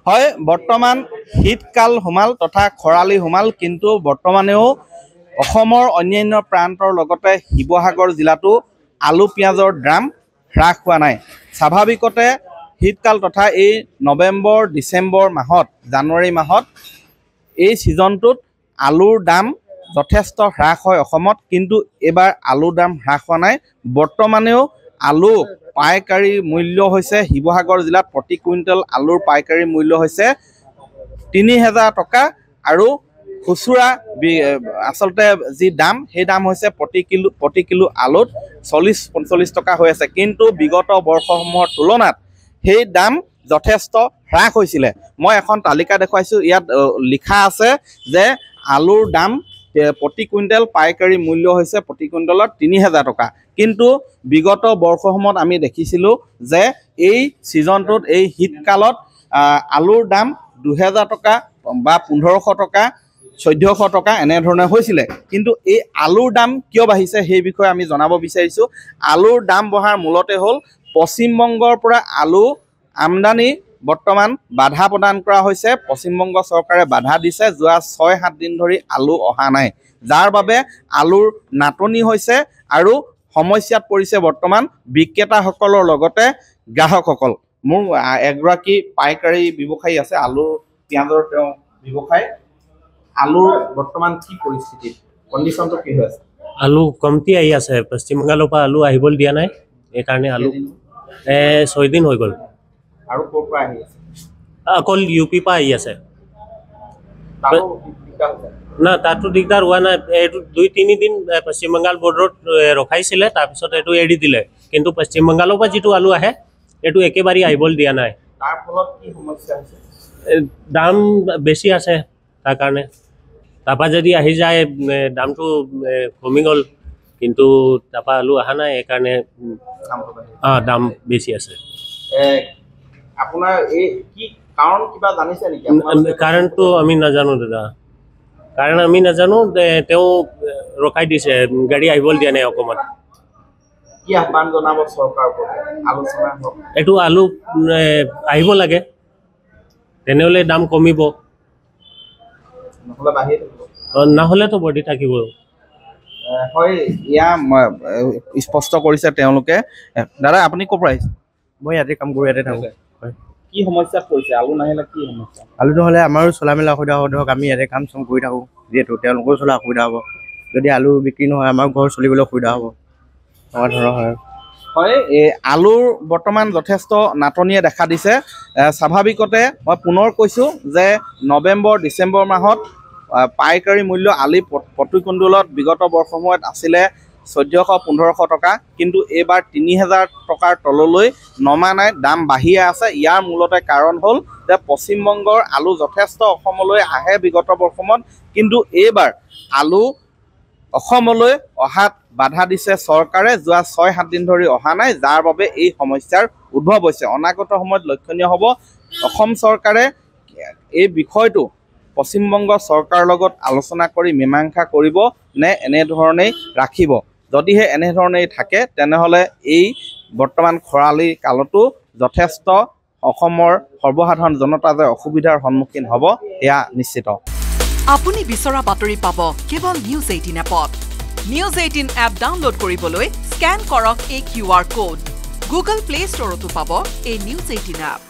হয় বৰ্তমান শীতকাল সোমাল তথা খৰালি সোমাল কিন্তু বৰ্তমানেও অসমৰ অন্যান্য প্ৰান্তৰ লগতে শিৱসাগৰ জিলাতো আলু পিঁয়াজৰ দাম হ্ৰাস হোৱা নাই। স্বাভাৱিকতে শীতকাল তথা এই নৱেম্বৰ ডিচেম্বৰ মাহত জানুৱাৰী মাহত এই ছিজনটোত আলুৰ দাম যথেষ্ট হ্ৰাস হয় অসমত, কিন্তু এইবাৰ আলুৰ দাম হ্ৰাস হোৱা নাই। বৰ্তমানেও আলু পাইকাৰী মূল্য হৈছে শিৱসাগৰ জিলাত প্ৰতি কুইণ্টেল আলুৰ পাইকাৰী মূল্য হৈছে ৩,০০০ টকা আৰু খুচুৰা আচলতে যি দাম সেই দাম হৈছে প্ৰতি কিলো আলুত ৪০-৪৫ টকা হৈ আছে। কিন্তু বিগত বৰ্ষসমূহৰ তুলনাত সেই দাম যথেষ্ট হ্ৰাস হৈছিলে। মই এখন তালিকা দেখুৱাইছোঁ, ইয়াত লিখা আছে যে আলুৰ দাম প্ৰতি কুইণ্টেল পাইকাৰী মূল্য হৈছে প্ৰতি কুইণ্টেলত ৩,০০০ টকা। কিন্তু বিগত বৰ্ষসমূহত আমি দেখিছিলোঁ যে এই ছিজনটোত এই শীতকালত আলুৰ দাম ২,০০০ টকা বা ১৫০০ টকা ১৪০০ টকা এনেধৰণে হৈছিলে। কিন্তু এই আলুৰ দাম কিয় বাঢ়িছে সেই বিষয়ে আমি জনাব বিচাৰিছোঁ। আলুৰ দাম বঢ়াৰ মূলতে হ'ল পশ্চিমবংগৰ পৰা আলু আমদানি বৰ্তমান বাধা প্ৰদান কৰা হৈছে। পশ্চিমবংগ চৰকাৰে বাধা দিছে, যোৱা ৬-৭ দিন ধৰি আলু অহা নাই, যাৰ বাবে আলুৰ নাটনি হৈছে আৰু সমস্যাত পৰিছে বৰ্তমান বিক্ৰেতাসকলৰ লগতে গ্ৰাহকসকল। মোৰ এগৰাকী পাইকাৰী ব্যৱসায়ী আছে, আলুৰ পিঁয়াজৰ তেওঁ ব্যৱসায়। আলুৰ বৰ্তমান কি পৰিস্থিতি, কণ্ডিশ্যনটো কি হৈ আছে? আলু কমতি আহি আছে, পশ্চিমবংগৰ পৰা আলু আহিবলৈ দিয়া নাই, এইকাৰণে আলু ৬ দিন হৈ গ'ল। আৰু ক'ৰ পৰা আহি আছে? অকল UP পৰা আহি আছে। না তাতো দিগদাৰ হোৱা নাই, এইটো ২-৩ দিন পশ্চিম বেংগল বৰ্ডাৰত ৰখাইছিলে, তাৰপিছত এইটো এৰি দিলে। কিন্তু পশ্চিম বেংগলৰ পৰা যিটো আলু আহে এইটো একেবাৰে আহিবলৈ দিয়া নাই। তাৰ ফলত কি সমস্যা হৈছে? দাম বেছি আছে, তাৰ কাৰণে তাৰপৰা যদি আহি যায় দামটো কমি গ'ল, কিন্তু তাৰপৰা আলু অহা নাই, সেইকাৰণে দাম বেছি আছে। আপোনাৰ এই কি কাৰণ কিবা জানিছে নেকি? কাৰণটো আমি নাজানো দাদা, কাৰণ আমি নাজানো, তেওঁ ৰখাই দিছে, গাড়ী আহিবলৈ দিয়া নাই অসমত। কি আহ্বান জনাব চৰকাৰৰ পৰা? আলোচনা হওক, এইটো আলু আহিব লাগে, তেনেহ'লে দাম কমিব, নহ'লে বাঢ়িয়ে থাকিব। নহ'লেতো বৰ্তি থাকিব। হয়, এয়া স্পষ্ট কৰিছে তেওঁলোকে। দাদা আপুনি ক'ৰ পৰা আহিছে? মই ইয়াতে কাম কৰোঁ, ইয়াতে থাকোঁ। হয়, কি সমস্যাত পৰিছে? আলু নাহিলে কি সমস্যা? আলু নহ'লে আমাৰো চলা মেলা অসুবিধা হ'ব। ধৰক আমি ইয়াতে কাম চাম কৰি থাকোঁ, যিহেতু তেওঁলোকৰো চলা অসুবিধা হ'ব। যদি আলু বিক্ৰী নহয় আমাৰ ঘৰ চলিবলৈ অসুবিধা হ'ব, তেনেকুৱা ধৰণৰ হয়। হয়, এই আলুৰ বৰ্তমান যথেষ্ট নাটনিয়ে দেখা দিছে। স্বাভাৱিকতে মই পুনৰ কৈছোঁ যে নৱেম্বৰ ডিচেম্বৰ মাহত পাইকাৰী মূল্য আলু প্ৰতি কুইণ্টেলত বিগত বৰ্ষসমূহত আছিলে ১৪০০-১৫০০ টকা, কিন্তু এইবাৰ ৩,০০০ টকাৰ তললৈ নমা নাই, দাম বাঢ়িয়ে আছে। ইয়াৰ মূলতে কাৰণ হ'ল যে পশ্চিমবংগৰ আলু যথেষ্ট অসমলৈ আহে বিগত বৰ্ষসমূহত, কিন্তু এইবাৰ আলু অসমলৈ অহাত বাধা দিছে চৰকাৰে, যোৱা ৬-৭ দিন ধৰি অহা নাই, যাৰ বাবে এই সমস্যাৰ উদ্ভৱ হৈছে। অনাগত সময়ত লক্ষণীয় হ'ব অসম চৰকাৰে এই বিষয়টো পশ্চিমবংগ চৰকাৰৰ লগত আলোচনা কৰি মীমাংসা কৰিব নে এনেধৰণেই ৰাখিব। যদিহে এনেধৰণেই থাকে তেনেহ'লে এই বৰ্তমান খৰালি কালতো যথেষ্ট অসমৰ সৰ্বসাধাৰণ জনতা যে অসুবিধাৰ সন্মুখীন হ'ব এয়া নিশ্চিত। আপুনি বিচৰা বাতৰি পাব কেৱল নিউজ 18 এপত। নিউজ 18 এপ ডাউনলোড কৰিবলৈ স্কেন কৰক এই QR কোড। গুগল প্লে ষ্টৰতো পাব এই নিউজ 18 এপ।